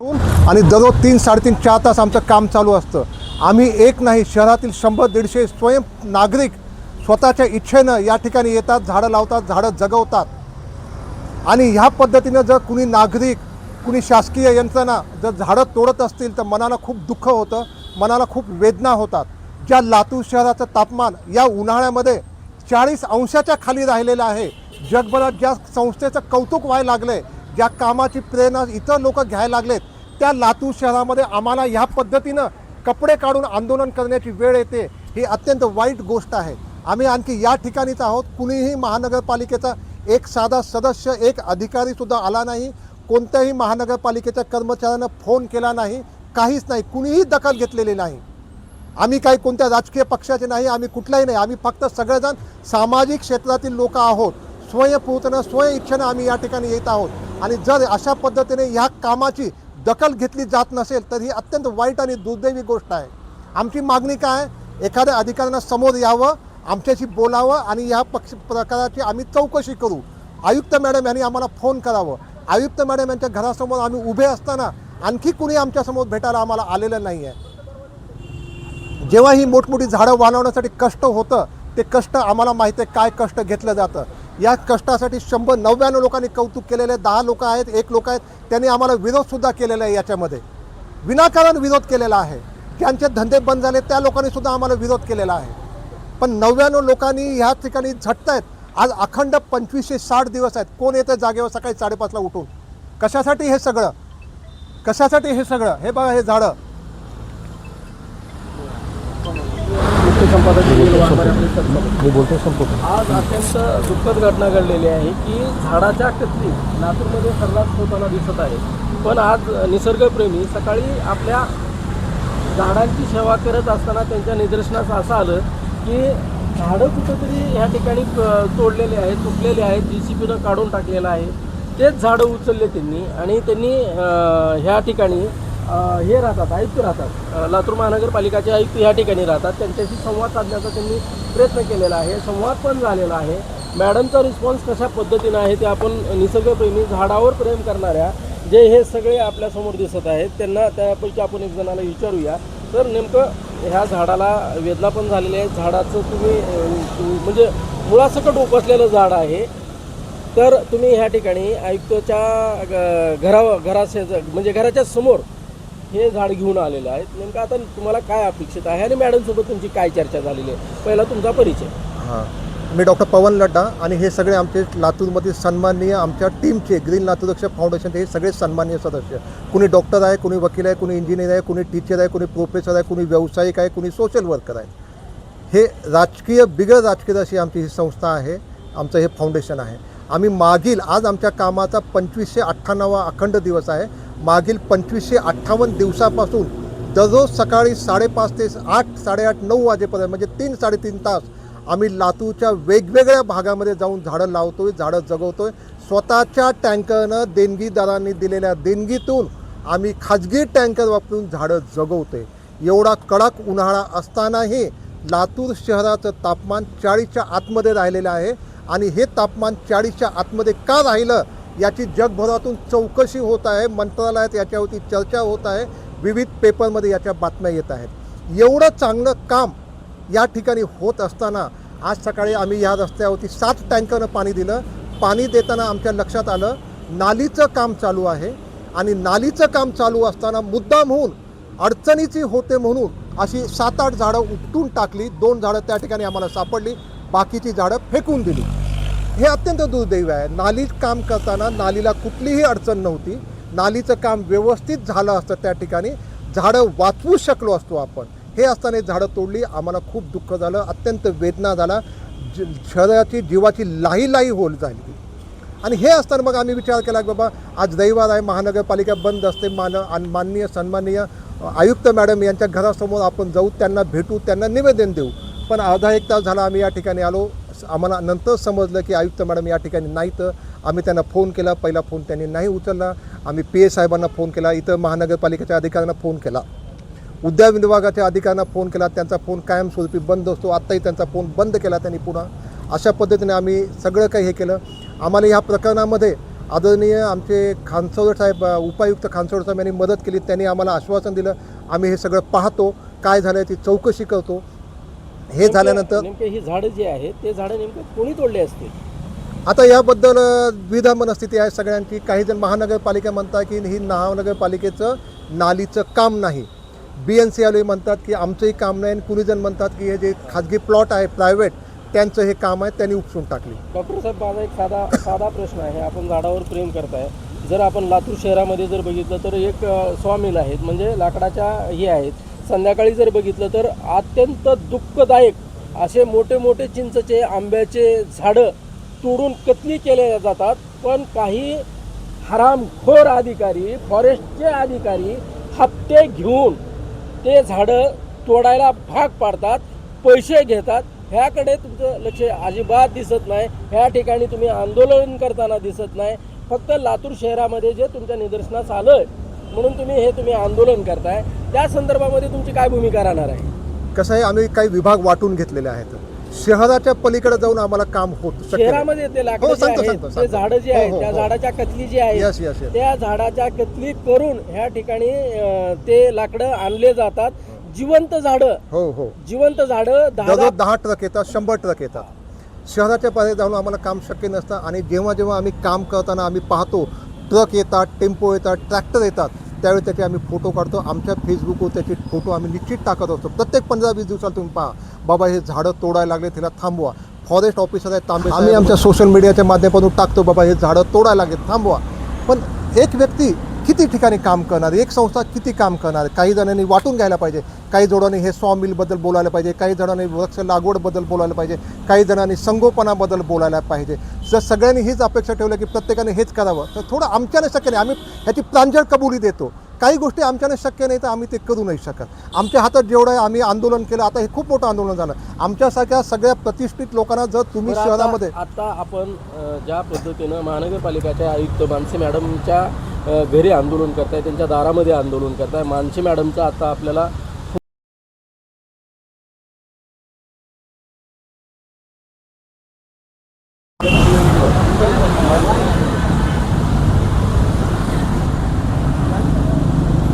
आणि दररोज 3-3.5-4 तास आमचं काम चालू असतं। आम्ही एक नाही, शहरातील 100-150 स्वयं नागरिक स्वतःच्या इच्छेनं या ठिकाणी येतात, झाडं लावतात, झाडं जगवतात। आणि ह्या पद्धतीनं जर कुणी नागरिक, कुणी शासकीय यंत्रणा जर झाडं तोडत असतील तर मनाला खूप दुःख होतं, मनाला खूप वेदना होतात। ज्या लातूर शहराचं तापमान या उन्हाळ्यामध्ये 40 अंशाच्या खाली राहिलेलं आहे, जगभरात ज्या संस्थेचं कौतुक व्हायला लागले, ज्या कामाची प्रेरणा इतर लोक घ्यायला लागलेत, त्या लातूर शहरामध्ये आम्हाला ह्या पद्धतीनं कपडे काढून आंदोलन करण्याची वेळ येते, ही अत्यंत वाईट गोष्ट आहे। आम्ही आणखी या ठिकाणीच आहोत। कुणीही महानगरपालिकेचा एक साधा सदस्य, एक अधिकारीसुद्धा आला नाही, कोणत्याही महानगरपालिकेच्या कर्मचाऱ्यांना फोन केला नाही, काहीच नाही, कुणीही दखल घेतलेली नाही। आम्ही काही कोणत्या राजकीय पक्षाचे नाही, आम्ही कुठलाही नाही, आम्ही फक्त सगळेजण सामाजिक क्षेत्रातील लोक आहोत। स्वयंपूर्तनं स्वइच्छेनं आम्ही या ठिकाणी येत आहोत। आणि जर अशा पद्धतीने ह्या कामाची दखल घेतली जात नसेल तर ही अत्यंत वाईट आणि दुर्दैवी गोष्ट आहे। आमची मागणी काय आहे, एखाद्या अधिकाऱ्यांना समोर यावं, आमच्याशी बोलावं आणि ह्या प्रकाराची आम्ही चौकशी करू। आयुक्त मॅडम यांनी आम्हाला फोन करावं। आयुक्त मॅडम यांच्या घरासमोर आम्ही उभे असताना आणखी कुणी आमच्यासमोर भेटायला आम्हाला आलेलं नाही आहे। जेव्हा ही मोठमोठी झाडं वाढवण्यासाठी कष्ट होतं, ते कष्ट आम्हाला माहिती आहे काय कष्ट घेतलं जातं। या कष्टासाठी 199 लोकांनी कौतुक केलेले, 10 लोक आहेत, 1 लोक आहेत, त्यांनी आम्हाला विरोधसुद्धा केलेला आहे। याच्यामध्ये विनाकारण विरोध केलेला आहे। ज्यांचे धंदे बंद झाले त्या लोकांनी सुद्धा आम्हाला विरोध केलेला आहे। पण 99 लोकांनी ह्या ठिकाणी झटतायत। आज अखंड 2560 दिवस आहेत, कोण येतं जागेवर सकाळी 5:30ला उठून? कशासाठी हे सगळं? कशासाठी हे सगळं? हे बघा, हे झाडं आज अत्यंत दुःखद घटना घडलेली आहे की झाडाच्या कत्री लातूरमध्ये सर्रास होताना दिसत आहे। पण आज निसर्गप्रेमी सकाळी आपल्या झाडांची सेवा करत असताना त्यांच्या निदर्शनास असं आलं की झाडं कुठंतरी ह्या ठिकाणी तोडलेले आहेत, तुटलेले आहेत, JCBनं काढून टाकलेलं आहे। तेच झाडं उचलले त्यांनी आणि त्यांनी ह्या ठिकाणी हे राहतात, आयुक्त राहतात, लातूर महानगरपालिकाचे आयुक्त ह्या ठिकाणी राहतात, त्यांच्याशी संवाद साधण्याचा त्यांनी प्रयत्न केलेला आहे। संवाद पण झालेला आहे। मॅडमचा रिस्पॉन्स कशा पद्धतीनं आहे ते आपण निसर्गप्रेमी, झाडावर प्रेम करणाऱ्या जे हे सगळे आपल्यासमोर दिसत आहेत त्यांना, त्यापैकी आपण एक जणाला विचारूया। तर नेमकं ह्या झाडाला वेदना पण झालेली आहे। झाडाचं तुम्ही म्हणजे मुळासकट उपसलेलं झाड आहे। तर तुम्ही ह्या ठिकाणी आयुक्ताच्या म्हणजे घराच्या समोर हे झाड घेऊन आलेलं आहे। नेमकं आता तुम्हाला काय अपेक्षित आहे आणि मॅडमसोबत तुमची काय चर्चा झालेली आहे? पहिला तुमचा परिचय। हां, मी डॉक्टर पवन लड्डा आणि हे सगळे आमचे लातूरमधील सन्माननीय आमच्या टीमचे ग्रीन लातूर रक्षा फाउंडेशनचे हे सगळे सन्माननीय सदस्य। कुणी डॉक्टर आहे, कुणी वकील आहे, कुणी इंजिनियर आहे, कुणी टीचर आहे, कुणी प्रोफेसर आहे, कुणी व्यावसायिक आहे, कुणी सोशल वर्कर आहे। हे राजकीय, बिगर राजकीय अशी आमची ही संस्था आहे, आमचं हे फाउंडेशन आहे। आम्ही मागील, आज आमच्या कामाचा 2598वा अखंड दिवस आहे। मागील 2558 दिवसापासून दररोज सकाळी 5:30 ते 8, 8:30, 9 वाजेपर्यंत म्हणजे 3-3.5 तास आम्ही लातूरच्या वेगवेगळ्या भागामध्ये जाऊन झाडं लावतोय, झाडं जगवतोय। स्वतःच्या टँकरनं, देणगीदारांनी दिलेल्या देणगीतून आम्ही खाजगी टँकर वापरून झाडं जगवतोय। एवढा कडक उन्हाळा असतानाही लातूर शहराचं तापमान 40च्या आतमध्ये राहिलेलं आहे। आणि हे तापमान 40च्या आतमध्ये का राहिलं याची जगभरातून चौकशी होत आहे, मंत्रालयात याच्यावरती चर्चा होत आहे, विविध पेपरमध्ये याच्या बातम्या येत आहेत। एवढं चांगलं काम या ठिकाणी होत असताना आज सकाळी आम्ही या रस्त्यावरती 7 टँकरनं पाणी दिलं। पाणी देताना आमच्या लक्षात आलं नालीचं काम चालू आहे आणि नालीचं काम चालू असताना मुद्दाम होऊन अडचणीची होते म्हणून अशी 7-8 झाडं उपटून टाकली। 2 झाडं त्या ठिकाणी आम्हाला सापडली, बाकीची झाडं फेकून दिली। हे अत्यंत दुर्दैव आहे। नाली काम करताना नालीला कुठलीही अडचण नव्हती, नालीचं काम व्यवस्थित झालं असतं, त्या ठिकाणी झाडं वाचवू शकलो असतो आपण। हे असताना झाडं तोडली, आम्हाला खूप दुःख झालं, अत्यंत वेदना झाला, शहराची जीवाची लाही होल झाली। आणि हे असताना मग आम्ही विचार केला की बाबा आज रविवार आहे, महानगरपालिका बंद असते, माननीय सन्माननीय आयुक्त मॅडम यांच्या घरासमोर आपण जाऊ, त्यांना भेटू, त्यांना निवेदन देऊ। पण अर्धा 1 तास झाला आम्ही या ठिकाणी आलो। आम्हाला नंतर समजलं की आयुक्त मॅडम या ठिकाणी नाहीत। आम्ही त्यांना फोन केला, पहिला फोन त्यांनी नाही उचलला। आम्ही PA साहेबांना फोन केला, इतर महानगरपालिकेच्या अधिकाऱ्यांना फोन केला, उद्यान विभागाच्या अधिकाऱ्यांना फोन केला, त्यांचा फोन कायमस्वरूपी बंद असतो। आत्ताही त्यांचा फोन बंद केला त्यांनी पुन्हा। अशा पद्धतीने आम्ही सगळं काही हे केलं। आम्हाला ह्या प्रकरणामध्ये आदरणीय आमचे खानसौर साहेब उपायुक्त खानसौर साहेब यांनी मदत केली. त्यांनी आम्हाला आश्वासन दिलं, आम्ही हे सगळं पाहतो, काय झालं ती चौकशी करतो. हे झाल्यानंतर नेमके ही झाडं जी आहेत ते झाडं नेमकं कोणी तोडले असतील? आता याबद्दल द्विधा मनस्थिती आहे सगळ्यांची. काही जण महानगरपालिका म्हणतात की ही महानगरपालिकेचं नालीचं काम नाही. BNC वाले म्हणतात की आमचंही काम नाही. आणि कुणी जण म्हणतात की हे जे खाजगी प्लॉट आहे प्रायव्हेट त्यांचं हे काम आहे, त्यांनी उपसून टाकली. डॉक्टर साहेब, माझा एक साधा प्रश्न आहे. आपण झाडावर प्रेम करताय. जर आपण लातूर शहरामध्ये जर बघितलं तर एक सॉमिल आहेत, म्हणजे लाकडाच्या हे आहेत. संध्याकाळी जर बघितलं तर अत्यंत दुःखदायक असे मोठे मोठे चिंचेचे आंब्याचे झाडं तोडून कत्ली केले जातात. पण काही हरामखोर अधिकारी, फॉरेस्टचे अधिकारी हप्ते घेऊन ते झाडं तोडायला भाग पाडतात, पैसे घेतात. ह्याकडे तुमचं लक्ष अजिबात दिसत नाही. ह्या ठिकाणी तुम्ही आंदोलन करताना दिसत नाही. फक्त लातूर शहरामध्ये जे तुमच्या निदर्शनास आलं म्हणून तुम्ही आंदोलन करताय, त्या संदर्भामध्ये तुमची काय भूमिका राहणार आहे? कसं आहे, आम्ही काही विभाग वाटून घेतलेले आहेत. शहराच्या पलीकडे जाऊन आम्हाला काम होत शक्य नाही. शहरामध्ये ते लाकडं हो, जे सांगतो, आहेत, सांगतो, ते सांगतो. झाडं जी हो, आहेत हो, त्या हो. झाडाच्या कतली जी आहेत Yes, yes, yes. त्या झाडाच्या कतली करून ह्या ठिकाणी ते लाकडं आणले जातात. जिवंत झाडं, हो जिवंत झाडं दररोज 10 ट्रक येतात, 100 ट्रक येतात. शहराच्या पातळीवर जाऊन आम्हाला काम शक्य नसतं. आणि जेव्हा आम्ही काम करताना आम्ही पाहतो ट्रक येतात, टेम्पो येतात, ट्रॅक्टर येतात, त्यावेळी त्याचे आम्ही फोटो काढतो. आमच्या फेसबुकवर त्याचे फोटो आम्ही निश्चित टाकत असतो. प्रत्येक 15-20 दिवसाला तुम्ही पहा, बाबा हे झाडं तोडायला लागले, तिला थांबवा. फॉरेस्ट ऑफिसर आहे तांबे, आम्ही आमच्या सोशल मीडियाच्या माध्यमातून टाकतो, बाबा हे झाडं तोडायला लागले, थांबवा. पण एक व्यक्ती किती ठिकाणी काम करणार, एक संस्था किती काम करणार? काही जणांनी वाटून घ्यायला पाहिजे. काही जणांनी हे सॉमिलबद्दल बोलायला पाहिजे, काही जणांनी वृक्ष लागवडबद्दल बोलायला पाहिजे, काही जणांनी संगोपनाबद्दल बोलायला पाहिजे. जर सगळ्यांनी हीच अपेक्षा ठेवल्या की प्रत्येकाने हेच करावं तर थोडं आमच्याने शक्य नाही. आम्ही ह्याची प्रांजळ कबुली देतो. काही गोष्टी आमच्याने शक्य नाही तर आम्ही ते करू नाही शकत. आमच्या हातात जेवढं आहे, आम्ही आंदोलन केलं. आता हे खूप मोठं आंदोलन झालं. आमच्यासारख्या सगळ्या प्रतिष्ठित लोकांना जर तुम्ही बरं, शहरामध्ये आता आपण ज्या पद्धतीनं महानगरपालिकेच्या आयुक्त मानसी मॅडमच्या घरी आंदोलन करताय, त्यांच्या दारामध्ये आंदोलन करताय. मानसी मॅडमचा आता आपल्याला